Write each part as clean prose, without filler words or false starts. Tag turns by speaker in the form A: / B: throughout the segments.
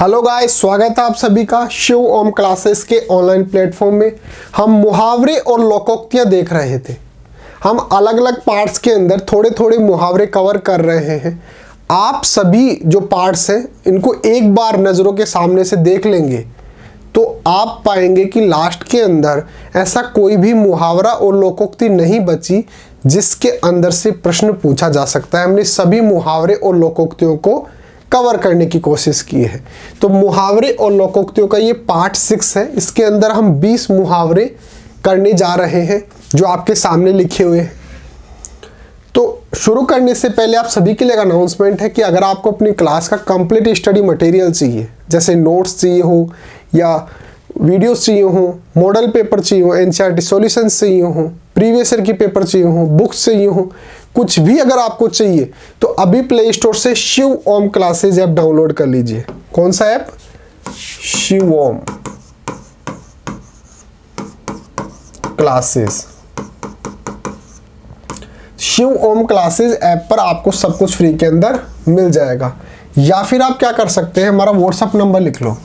A: Hello guys, स्वागत है आप सभी का शिव ओम क्लासेस के ऑनलाइन प्लेटफॉर्म में। हम मुहावरे और लोकोक्तियां देख रहे थे। हम अलग अलग पार्ट्स के अंदर थोड़े थोड़े मुहावरे कवर कर रहे हैं। आप सभी जो पार्ट्स हैं इनको एक बार नज़रों के सामने से देख लेंगे तो आप पाएंगे कि लास्ट के अंदर ऐसा कोई भी मुहावरा और लोकोक्ति नहीं बची जिसके अंदर से प्रश्न पूछा जा सकता है। हमने सभी मुहावरे और लोकोक्तियों को कवर करने की कोशिश की है। तो मुहावरे और लोकोक्तियों का ये पार्ट 6 है। इसके अंदर हम 20 मुहावरे करने जा रहे हैं जो आपके सामने लिखे हुए हैं। तो शुरू करने से पहले आप सभी के लिए एक अनाउंसमेंट है कि अगर आपको अपनी क्लास का कंप्लीट स्टडी मटेरियल चाहिए, जैसे नोट्स चाहिए हो या वीडियोस चाहिए हो, मॉडल पेपर चाहिए हो, एनसीईआरटी सॉल्यूशंस चाहिए हो, प्रीवियस ईयर की पेपर चाहिए हो, बुक्स चाहिए हो, कुछ भी अगर आपको चाहिए तो अभी प्ले स्टोर से शिव ओम क्लासेस ऐप डाउनलोड कर लीजिए। कौन सा ऐप? शिव ओम क्लासेस। शिव ओम क्लासेस ऐप पर आपको सब कुछ फ्री के अंदर मिल जाएगा। या फिर आप क्या कर सकते हैं, हमारा व्हाट्सएप नंबर लिख लो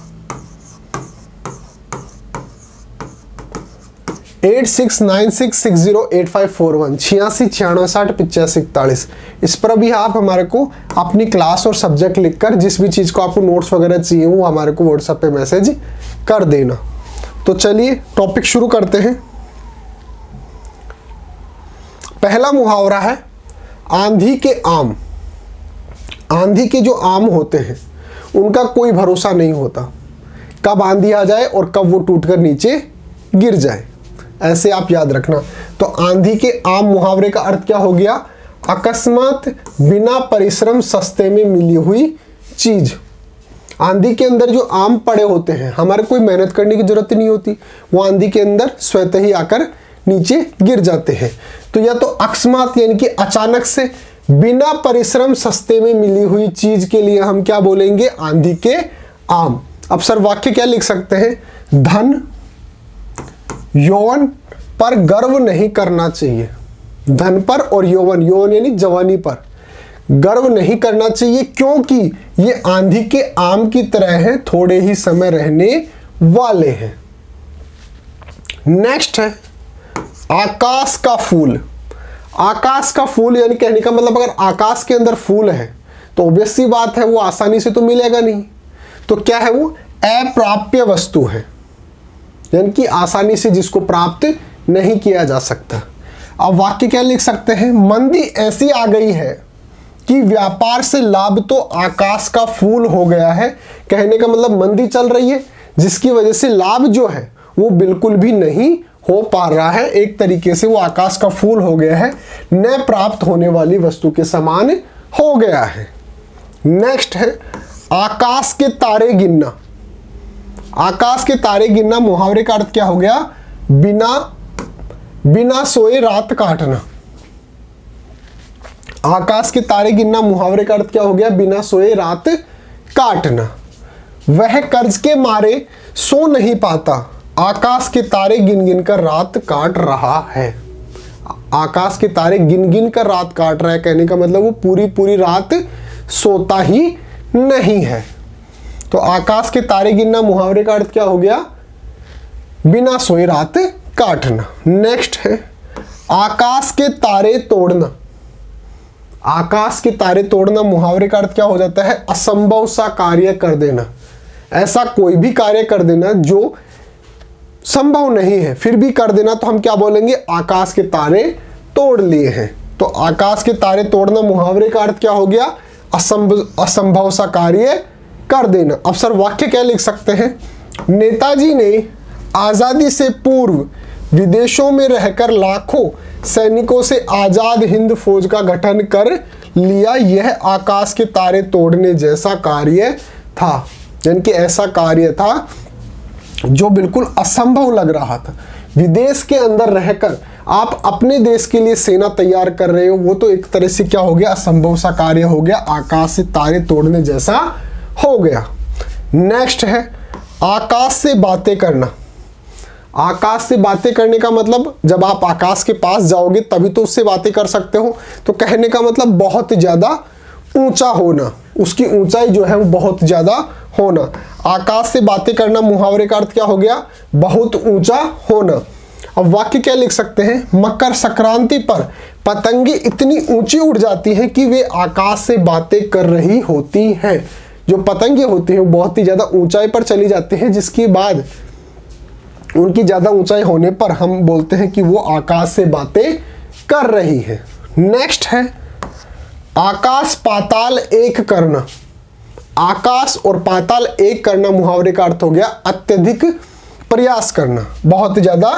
A: 8696608541 8696608541। इस पर भी आप हमारे को अपनी क्लास और सब्जेक्ट लिखकर जिस भी चीज़ को आपको नोट्स वगैरह चाहिए वो हमारे को व्हाट्सएप पे मैसेज कर देना। तो चलिए टॉपिक शुरू करते हैं। पहला मुहावरा है आंधी के आम। आंधी के जो आम होते हैं उनका कोई भरोसा नहीं होता, कब आंधी आ जाए और कब वो टूटकर नीचे गिर जाए। ऐसे आप याद रखना। तो आंधी के आम मुहावरे का अर्थ क्या हो गया? अकस्मात बिना परिश्रम सस्ते में मिली हुई चीज। आंधी के अंदर जो आम पड़े होते हैं हमारे कोई मेहनत करने की जरूरत नहीं होती, वो आंधी के अंदर स्वतः ही आकर नीचे गिर जाते हैं। तो या तो अकस्मात यानी कि अचानक से बिना परिश्रम सस्ते में मिली हुई चीज के लिए हम क्या बोलेंगे? आंधी के आम। अब सर वाक्य क्या लिख सकते हैं? धन यौवन पर गर्व नहीं करना चाहिए। धन पर और यौवन, यौवन यानी जवानी पर गर्व नहीं करना चाहिए क्योंकि ये आंधी के आम की तरह है, थोड़े ही समय रहने वाले हैं। नेक्स्ट है आकाश का फूल। आकाश का फूल यानी कहने का मतलब अगर आकाश के अंदर फूल है तो ऑब्वियस सी बात है वो आसानी से तो मिलेगा नहीं। तो क्या है? वो अप्राप्य वस्तु है, यानी कि आसानी से जिसको प्राप्त नहीं किया जा सकता। अब वाक्य क्या लिख सकते हैं? मंदी ऐसी आ गई है कि व्यापार से लाभ तो आकाश का फूल हो गया है। कहने का मतलब मंदी चल रही है जिसकी वजह से लाभ जो है वो बिल्कुल भी नहीं हो पा रहा है। एक तरीके से वो आकाश का फूल हो गया है, न प्राप्त होने वाली वस्तु के समान हो गया है। नेक्स्ट है आकाश के तारे गिनना। आकाश के तारे गिनना मुहावरे का अर्थ क्या हो गया? बिना सोए रात काटना। आकाश के तारे गिनना मुहावरे का अर्थ क्या हो गया? बिना सोए रात काटना। वह कर्ज के मारे सो नहीं पाता, आकाश के तारे गिन गिन कर रात काट रहा है। आकाश के तारे गिन गिन कर रात काट रहा है, कहने का मतलब वो पूरी पूरी रात सोता ही नहीं है। तो आकाश के तारे गिनना मुहावरे का अर्थ क्या हो गया? बिना सोए रात काटना। नेक्स्ट है आकाश के तारे तोड़ना। आकाश के तारे तोड़ना मुहावरे का अर्थ क्या हो जाता है? असंभव सा कार्य कर देना। ऐसा कोई भी कार्य कर देना जो संभव नहीं है फिर भी कर देना, तो हम क्या बोलेंगे? आकाश के तारे तोड़ लिए हैं। तो आकाश के तारे तोड़ना मुहावरे का अर्थ क्या हो गया? असंभव सा कार्य कर देना। अब सर वाक्य क्या लिख सकते हैं? नेताजी ने आजादी से पूर्व विदेशों में रहकर लाखों सैनिकों से आजाद हिंद फौज का गठन कर लिया। यह आकाश के तारे तोड़ने जैसा कार्य था, यानी कि ऐसा कार्य था जो बिल्कुल असंभव लग रहा था। विदेश के अंदर रहकर आप अपने देश के लिए सेना तैयार कर रहे हो, वो तो एक तरह से क्या हो गया? असंभव सा कार्य हो गया, आकाश से तारे तोड़ने जैसा हो गया। नेक्स्ट है आकाश से बातें करना। आकाश से बातें करने का मतलब जब आप आकाश के पास जाओगे तभी तो उससे बातें कर सकते हो। तो कहने का मतलब बहुत ज्यादा ऊंचा होना, उसकी ऊंचाई जो है वो बहुत ज्यादा होना। आकाश से बातें करना मुहावरे का अर्थ क्या हो गया, बहुत ऊंचा होना। अब वाक्य क्या लिख सकते हैं, मकर संक्रांति पर पतंगे इतनी ऊंची उड़ जाती हैं कि वे आकाश से बातें कर रही होती हैं। जो पतंगे होती हैं वो बहुत ही ज्यादा ऊंचाई पर चली जाती हैं, जिसके बाद उनकी ज्यादा ऊंचाई होने पर हम बोलते हैं कि वो आकाश से बातें कर रही है। नेक्स्ट है आकाश पाताल एक करना। आकाश और पाताल एक करना मुहावरे का अर्थ हो गया अत्यधिक प्रयास करना, बहुत ज्यादा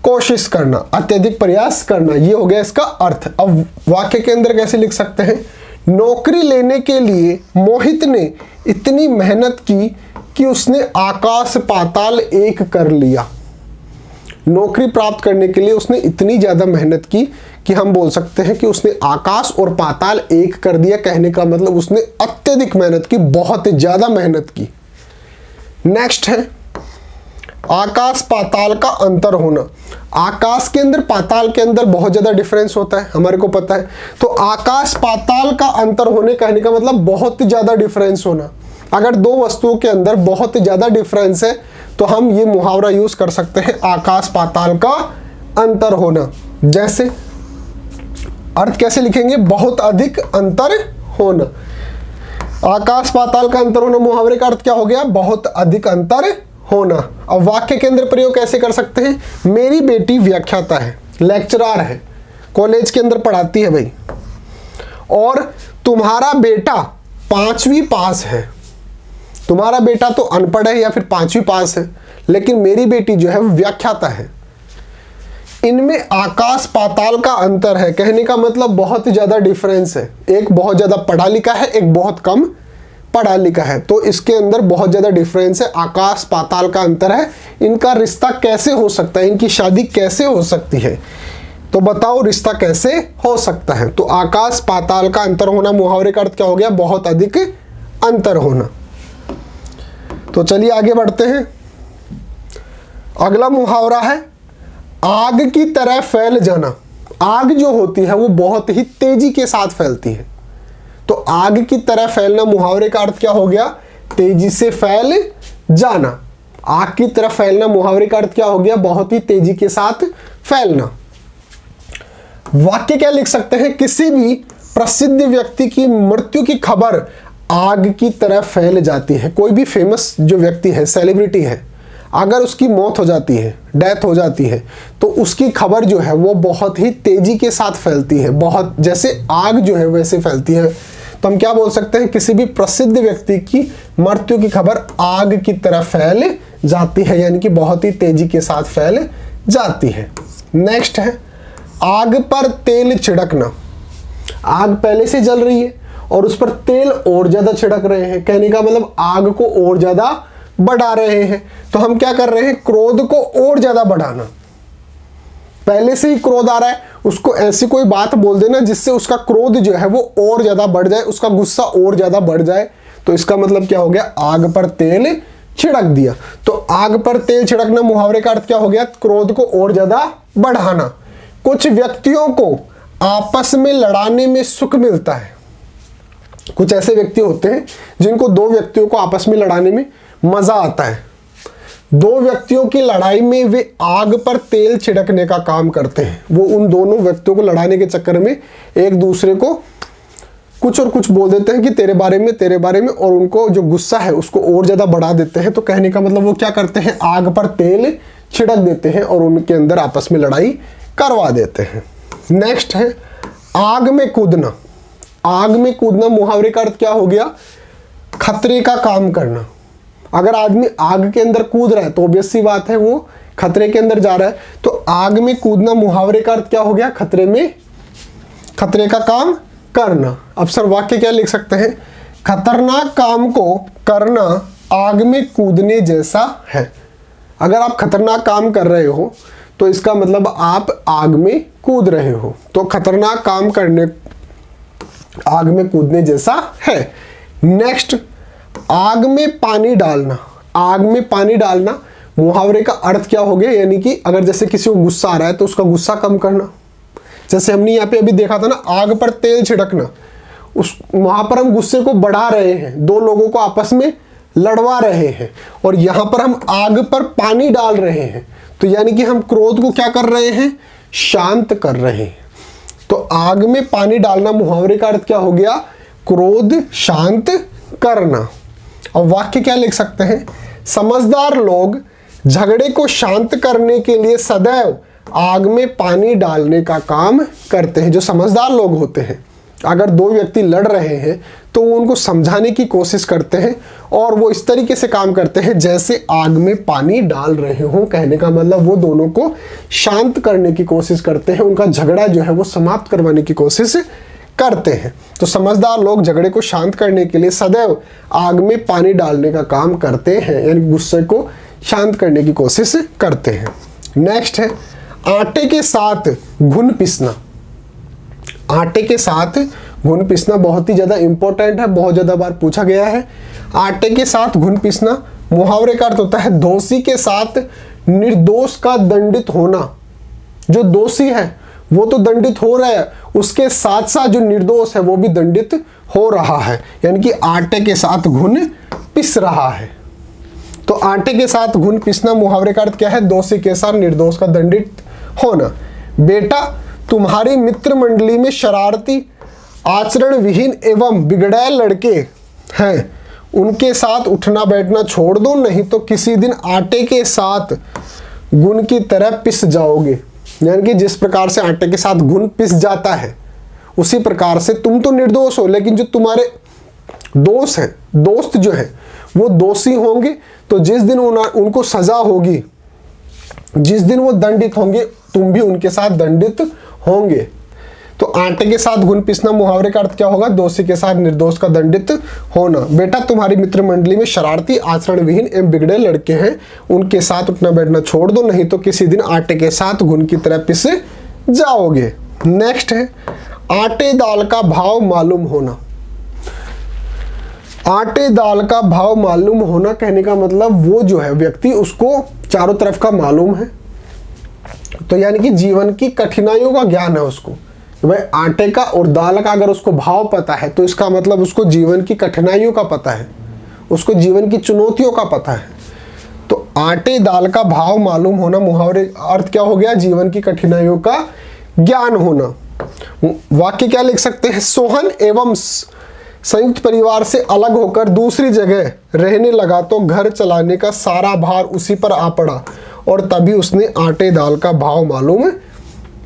A: कोशिश करना, अत्यधिक प्रयास करना, ये हो गया इसका अर्थ। अब वाक्य के अंदर कैसे लिख सकते हैं, नौकरी लेने के लिए मोहित ने इतनी मेहनत की कि उसने आकाश पाताल एक कर लिया। नौकरी प्राप्त करने के लिए उसने इतनी ज्यादा मेहनत की कि हम बोल सकते हैं कि उसने आकाश और पाताल एक कर दिया। कहने का मतलब उसने अत्यधिक मेहनत की, बहुत ज्यादा मेहनत की। नेक्स्ट है आकाश पाताल का अंतर होना। आकाश के अंदर पाताल के अंदर बहुत ज्यादा डिफरेंस होता है, हमारे को पता है। तो आकाश पाताल का अंतर होने कहने का मतलब बहुत ज्यादा डिफरेंस होना। अगर दो वस्तुओं के अंदर बहुत ज्यादा डिफरेंस है तो हम ये मुहावरा यूज कर सकते हैं, आकाश पाताल का अंतर होना। जैसे अर्थ कैसे लिखेंगे, बहुत अधिक अंतर होना। आकाश पाताल का अंतर होना मुहावरे का अर्थ क्या हो गया, बहुत अधिक अंतर होना। अब वाक्य के अंदर प्रयोग कैसे कर सकते हैं, मेरी बेटी व्याख्याता है, लेक्चरर है, कॉलेज के अंदर पढ़ाती है भाई, और तुम्हारा बेटा 5वीं पास है। तुम्हारा बेटा तो अनपढ़ है या फिर 5वीं पास है, लेकिन मेरी बेटी जो है वो व्याख्याता है। इनमें आकाश पाताल का अंतर है, कहने का मतलब बहुत ज्यादा डिफरेंस है। एक बहुत ज्यादा पढ़ा लिखा है, एक बहुत कम पढ़ा लिखा है, तो इसके अंदर बहुत ज्यादा डिफरेंस है, आकाश पाताल का अंतर है। इनका रिश्ता कैसे हो सकता है, इनकी शादी कैसे हो सकती है, तो बताओ रिश्ता कैसे हो सकता है। तो आकाश पाताल का अंतर होना मुहावरे का अर्थ क्या हो गया, बहुत अधिक अंतर होना। तो चलिए आगे बढ़ते हैं। अगला मुहावरा है आग की तरह फैल जाना। आग जो होती है वो बहुत ही तेजी के साथ फैलती है, तो आग की तरह फैलना मुहावरे का अर्थ क्या हो गया, तेजी से फैल जाना। आग की तरह फैलना मुहावरे का अर्थ क्या हो गया, बहुत ही तेजी के साथ फैलना। वाक्य क्या लिख सकते हैं, किसी भी प्रसिद्ध व्यक्ति की मृत्यु की खबर आग की तरह फैल जाती है। कोई भी फेमस जो व्यक्ति है, सेलिब्रिटी है, अगर उसकी मौत हो जाती है, डेथ हो जाती है, तो उसकी खबर जो है वो बहुत ही तेजी के साथ फैलती है, बहुत जैसे आग जो है वैसे फैलती है। तो हम क्या बोल सकते हैं, किसी भी प्रसिद्ध व्यक्ति की मृत्यु की खबर आग की तरह फैल जाती है, यानी कि बहुत ही तेजी के साथ फैल जाती है। नेक्स्ट है आग पर तेल छिड़कना। आग पहले से जल रही है और उस पर तेल और ज्यादा छिड़क रहे हैं, कहने का मतलब आग को और ज्यादा बढ़ा रहे हैं। तो हम क्या कर रहे हैं, क्रोध को और ज्यादा बढ़ाना। पहले से ही क्रोध आ रहा है, उसको ऐसी कोई बात बोल देना जिससे उसका क्रोध जो है वो और ज्यादा बढ़ जाए, उसका गुस्सा और ज्यादा बढ़ जाए। तो इसका मतलब क्या हो गया, आग पर तेल छिड़क दिया। तो आग पर तेल छिड़कना मुहावरे का अर्थ क्या हो गया, क्रोध को और ज्यादा बढ़ाना। कुछ व्यक्तियों को आपस में लड़ाने में सुख मिलता है। कुछ ऐसे व्यक्ति होते हैं जिनको दो व्यक्तियों को आपस में लड़ाने में मजा आता है। दो व्यक्तियों की लड़ाई में वे आग पर तेल छिड़कने का काम करते हैं। वो उन दोनों व्यक्तियों को लड़ाने के चक्कर में एक दूसरे को कुछ और कुछ बोल देते हैं कि तेरे बारे में, और उनको जो गुस्सा है उसको और ज्यादा बढ़ा देते हैं। तो कहने का मतलब वो क्या करते हैं, आग पर तेल छिड़क देते हैं और उनके अंदर आपस में लड़ाई करवा देते हैं। नेक्स्ट है आग में कूदना। आग में कूदना मुहावरे का अर्थ क्या हो गया, खतरे का काम करना। अगर आदमी आग के अंदर कूद रहा है तो ऑब्वियस सी बात है वो खतरे के अंदर जा रहा है। तो आग में कूदना मुहावरे का अर्थ क्या हो गया, खतरे का काम करना। अब सर वाक्य क्या लिख सकते हैं, खतरनाक काम को करना आग में कूदने जैसा है। अगर आप खतरनाक काम कर रहे हो तो इसका मतलब आप आग में कूद रहे हो, तो खतरनाक काम करने आग में कूदने जैसा है। नेक्स्ट आग में पानी डालना। आग में पानी डालना मुहावरे का अर्थ क्या हो गया, यानी कि अगर जैसे किसी को गुस्सा आ रहा है तो उसका गुस्सा कम करना। जैसे हमने यहाँ पे अभी देखा था ना, आग पर तेल छिड़कना, वहां पर हम गुस्से को बढ़ा रहे हैं, दो लोगों को आपस में लड़वा रहे हैं, और यहां पर हम आग पर पानी डाल रहे हैं। तो यानी कि हम क्रोध को क्या कर रहे हैं, शांत कर रहे हैं। तो आग में पानी डालना मुहावरे का अर्थ क्या हो गया, क्रोध शांत करना। और वाक्य क्या लिख सकते हैं, समझदार लोग झगड़े को शांत करने के लिए सदैव आग में पानी डालने का काम करते हैं। जो समझदार लोग होते हैं, अगर दो व्यक्ति लड़ रहे हैं तो वो उनको समझाने की कोशिश करते हैं और वो इस तरीके से काम करते हैं जैसे आग में पानी डाल रहे हों। कहने का मतलब वो दोनों को शांत करने की कोशिश करते हैं, उनका झगड़ा जो है वो समाप्त करवाने की कोशिश करते हैं। तो समझदार लोग झगड़े को शांत करने के लिए सदैव आग में पानी डालने का काम करते हैं, यानी गुस्से को शांत करने की कोशिश करते हैं। नेक्स्ट है आटे के साथ घुन पीसना। आटे के साथ घुन पीसना बहुत ही ज़्यादा इंपॉर्टेंट है, बहुत ज़्यादा बार पूछा गया है। आटे के साथ घुन पीसना मुहावरे का अर्थ होता है दोषी के साथ निर्दोष का दंडित होना। जो दोषी है वो तो दंडित हो रहा है, उसके साथ साथ जो निर्दोष है वो भी दंडित हो रहा है, यानी कि आटे के साथ घुन पिस रहा है। तो आटे के साथ घुन पीसना मुहावरे का अर्थ क्या है, दोषी के साथ निर्दोष का दंडित होना। बेटा तुम्हारी मित्र मंडली में शरारती आचरण विहीन एवं बिगड़ैल लड़के हैं, उनके साथ उठना बैठना छोड़ दो, नहीं तो किसी दिन आटे के साथ घुन की तरह पिस जाओगे। यानी कि जिस प्रकार से आटे के साथ घुन पिस जाता है उसी प्रकार से तुम तो निर्दोष हो, लेकिन जो तुम्हारे दोस्त हैं, दोस्त जो है वो दोषी होंगे। तो जिस दिन उनको सजा होगी, जिस दिन वो दंडित होंगे, तुम भी उनके साथ दंडित होंगे। तो आटे के साथ घुन पीसना मुहावरे का अर्थ क्या होगा, दोषी के साथ निर्दोष का दंडित होना। बेटा तुम्हारी मित्र मंडली में शरारती आचरण विहीन एवं बिगड़े लड़के हैं, उनके साथ उठना बैठना छोड़ दो, नहीं तो किसी दिन आटे के साथ घुन की तरह पिस जाओगे। नेक्स्ट है आटे दाल का भाव मालूम होना। आटे दाल का भाव मालूम होना कहने का मतलब वो जो है व्यक्ति, उसको चारों तरफ का मालूम है। तो यानी कि जीवन की कठिनाइयों का ज्ञान है उसको, भाई आटे का और दाल का अगर उसको भाव पता है तो इसका मतलब उसको जीवन की कठिनाइयों का पता है, उसको जीवन की चुनौतियों का पता है। तो आटे दाल का भाव मालूम होना मुहावरे अर्थ क्या हो गया, जीवन की कठिनाइयों का ज्ञान होना। वाक्य क्या लिख सकते हैं, सोहन एवं संयुक्त परिवार से अलग होकर दूसरी जगह रहने लगा तो घर चलाने का सारा भार उसी पर आ पड़ा और तभी उसने आटे दाल का भाव मालूम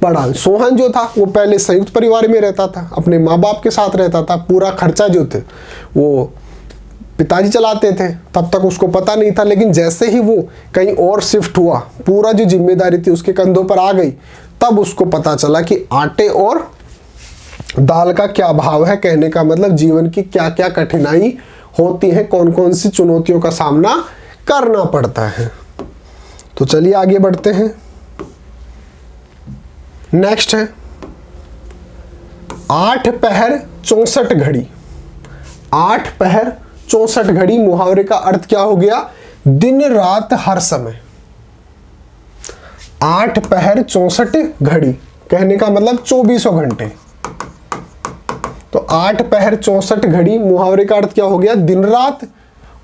A: पड़ा। सोहन जो था वो पहले संयुक्त परिवार में रहता था, अपने माँ बाप के साथ रहता था, पूरा खर्चा जो थे वो पिताजी चलाते थे, तब तक उसको पता नहीं था। लेकिन जैसे ही वो कहीं और शिफ्ट हुआ, पूरा जो जिम्मेदारी थी उसके कंधों पर आ गई, तब उसको पता चला कि आटे और दाल का क्या भाव है। कहने का मतलब जीवन की क्या क्या कठिनाई होती है, कौन कौन सी चुनौतियों का सामना करना पड़ता है। तो चलिए आगे बढ़ते हैं। नेक्स्ट है 8 पहर 64 घड़ी। 8 पहर 64 घड़ी मुहावरे का अर्थ क्या हो गया, दिन रात हर समय। 8 पहर 64 घड़ी कहने का मतलब 24 घंटे। तो 8 पहर 64 घड़ी मुहावरे का अर्थ क्या हो गया, दिन रात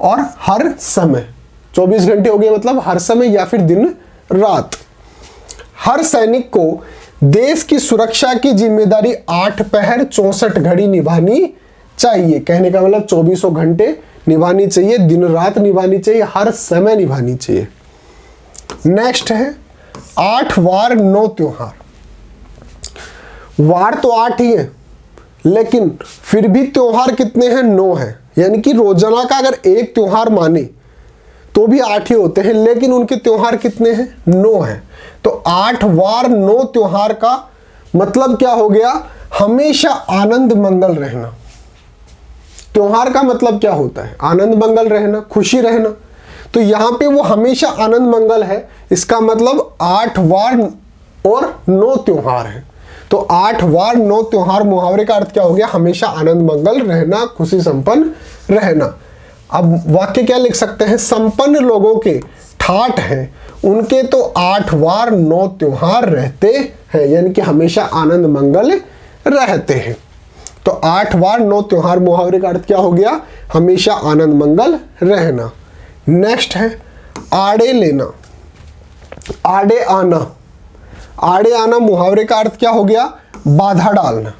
A: और हर समय। 24 घंटे हो गए मतलब हर समय या फिर दिन रात। हर सैनिक को देश की सुरक्षा की जिम्मेदारी 8 पहर 64 घड़ी निभानी चाहिए। कहने का मतलब 24 घंटे निभानी चाहिए, दिन रात निभानी चाहिए, हर समय निभानी चाहिए। नेक्स्ट है 8 वार 9 त्योहार। वार तो 8 ही है, लेकिन फिर भी त्योहार कितने हैं, 9 हैं। यानी कि रोजाना का अगर एक त्योहार माने तो भी 8 ही होते हैं, लेकिन उनके त्योहार कितने हैं, 9 हैं। तो 8 वार 9 त्योहार का मतलब क्या हो गया, हमेशा आनंद मंगल रहना। त्योहार का मतलब क्या होता है, आनंद मंगल रहना, खुशी रहना। तो यहां पे वो हमेशा आनंद मंगल है, इसका मतलब 8 वार और 9 त्योहार है। तो 8 वार 9 त्योहार मुहावरे का अर्थ क्या हो गया, हमेशा आनंद मंगल रहना, खुशी संपन्न रहना। अब वाक्य क्या लिख सकते हैं, संपन्न लोगों के ठाठ हैं, उनके तो 8 वार 9 त्योहार रहते हैं, यानी कि हमेशा आनंद मंगल रहते हैं। तो 8 वार 9 त्योहार मुहावरे का अर्थ क्या हो गया? हमेशा आनंद मंगल रहना। नेक्स्ट है आड़े लेना, आड़े आना। आड़े आना मुहावरे का अर्थ क्या हो गया? बाधा डालना।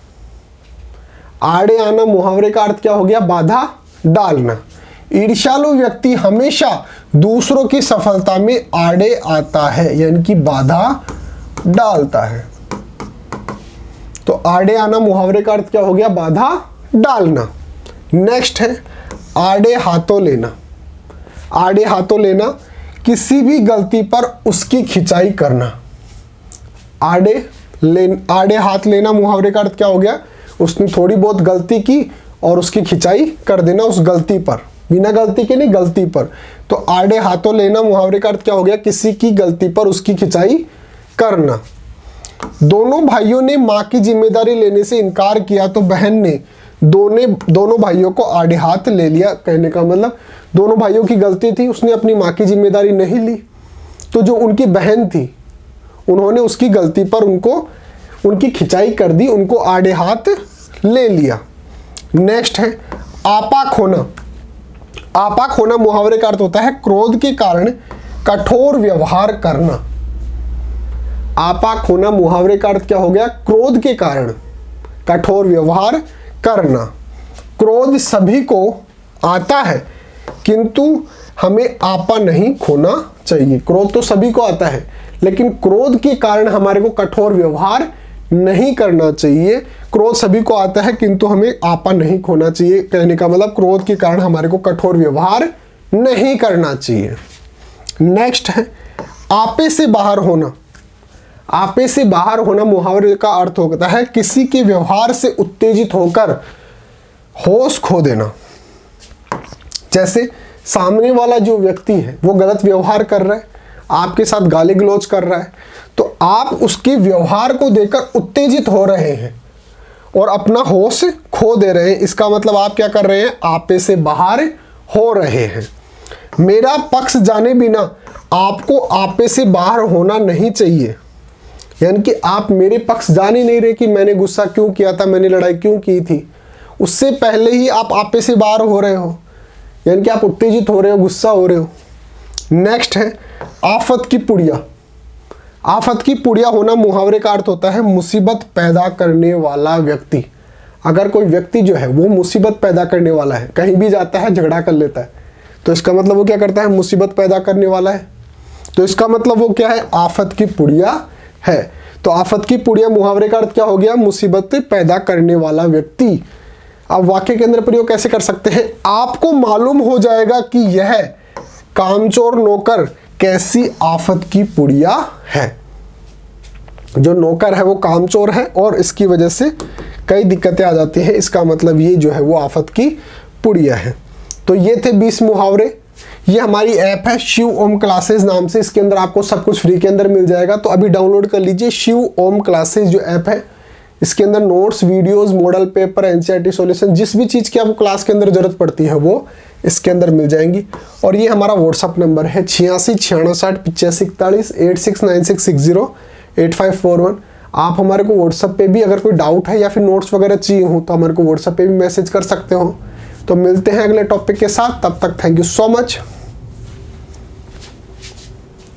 A: आड़े आना मुहावरे का अर्थ क्या हो गया? बाधा डालना। ईर्ष्यालु व्यक्ति हमेशा दूसरों की सफलता में आड़े आता है, यानी कि बाधा डालता है। तो आड़े आना मुहावरे का अर्थ क्या हो गया? बाधा डालना। नेक्स्ट है आड़े हाथों लेना। आड़े हाथों लेना, किसी भी गलती पर उसकी खिंचाई करना। आड़े हाथ लेना मुहावरे का अर्थ क्या हो गया? उसने थोड़ी बहुत गलती की और उसकी खिंचाई कर देना उस गलती पर, बिना गलती के नहीं, गलती पर। तो आड़े हाथों लेना मुहावरे का अर्थ क्या हो गया? किसी की गलती पर उसकी खिंचाई करना। दोनों भाइयों ने माँ की जिम्मेदारी लेने से इनकार किया तो बहन ने दोनों भाइयों को आड़े हाथ ले लिया। कहने का मतलब दोनों भाइयों की गलती थी, उसने अपनी माँ की जिम्मेदारी नहीं ली, तो जो उनकी बहन थी उन्होंने उसकी गलती पर उनकी खिंचाई कर दी, उनको आड़े हाथ ले लिया। नेक्स्ट है आपा खोना। आपा खोना मुहावरे का अर्थ होता है क्रोध के कारण कठोर व्यवहार करना। आपा खोना मुहावरे का अर्थ क्या हो गया? क्रोध के कारण कठोर व्यवहार करना। क्रोध सभी को आता है, किंतु हमें आपा नहीं खोना चाहिए। क्रोध तो सभी को आता है, लेकिन क्रोध के कारण हमारे को कठोर व्यवहार नहीं करना चाहिए। क्रोध सभी को आता है, किंतु हमें आपा नहीं खोना चाहिए। कहने का मतलब क्रोध के कारण हमारे को कठोर व्यवहार नहीं करना चाहिए। नेक्स्ट है आपे से बाहर होना। आपे से बाहर होना मुहावरे का अर्थ होता है किसी के व्यवहार से उत्तेजित होकर होश खो देना। जैसे सामने वाला जो व्यक्ति है वो गलत व्यवहार कर रहा है, आपके साथ गाली गलौज कर रहा है, तो आप उसके व्यवहार को देखकर उत्तेजित हो रहे हैं और अपना होश खो दे रहे हैं। इसका मतलब आप क्या कर रहे हैं? आपे से बाहर हो रहे हैं। मेरा पक्ष जाने बिना आपको आपे से बाहर होना नहीं चाहिए, यानी कि आप मेरे पक्ष जान ही नहीं रहे कि मैंने गुस्सा क्यों किया था, मैंने लड़ाई क्यों की थी। उससे पहले ही आप आपे से बाहर हो रहे हो, यानी कि आप उत्तेजित हो रहे हो, गुस्सा हो रहे हो। नेक्स्ट है आफत की पुड़िया। आफत की पुड़िया होना मुहावरे का अर्थ होता है मुसीबत पैदा करने वाला व्यक्ति। अगर कोई व्यक्ति जो है वो मुसीबत पैदा करने वाला है, कहीं भी जाता है झगड़ा कर लेता है, तो इसका मतलब वो क्या करता है? मुसीबत पैदा करने वाला है। तो इसका मतलब वो क्या है? आफत की पुड़िया है। तो आफत की पुड़िया मुहावरे का अर्थ क्या हो गया? मुसीबत पैदा करने वाला व्यक्ति। अब वाक्य के अंदर प्रयोग कैसे कर सकते हैं? आपको मालूम हो जाएगा कि यह कामचोर नौकर कैसी आफत की पुड़िया है। जो नौकर है वो कामचोर है और इसकी वजह से कई दिक्कतें आ जाती हैं। इसका मतलब ये जो है वो आफत की पुड़िया है। तो ये थे 20 मुहावरे। ये हमारी ऐप है शिव ओम क्लासेस नाम से, इसके अंदर आपको सब कुछ फ्री के अंदर मिल जाएगा। तो अभी डाउनलोड कर लीजिए शिव ओम क्लासेस जो ऐप है। इसके अंदर notes, videos, model paper, NCERT solution, जिस भी चीज़ की आपको क्लास के अंदर जरूरत पड़ती है वो इसके अंदर मिल जाएंगी। और ये हमारा व्हाट्सअप नंबर है 86 668 85 41 8696608541। आप हमारे को व्हाट्सअप पे भी अगर कोई डाउट है या फिर नोट्स वगैरह चाहिए हो तो हमारे को व्हाट्सअप पे भी मैसेज कर सकते हो। तो मिलते हैं अगले टॉपिक के साथ, तब तक थैंक यू सो मच।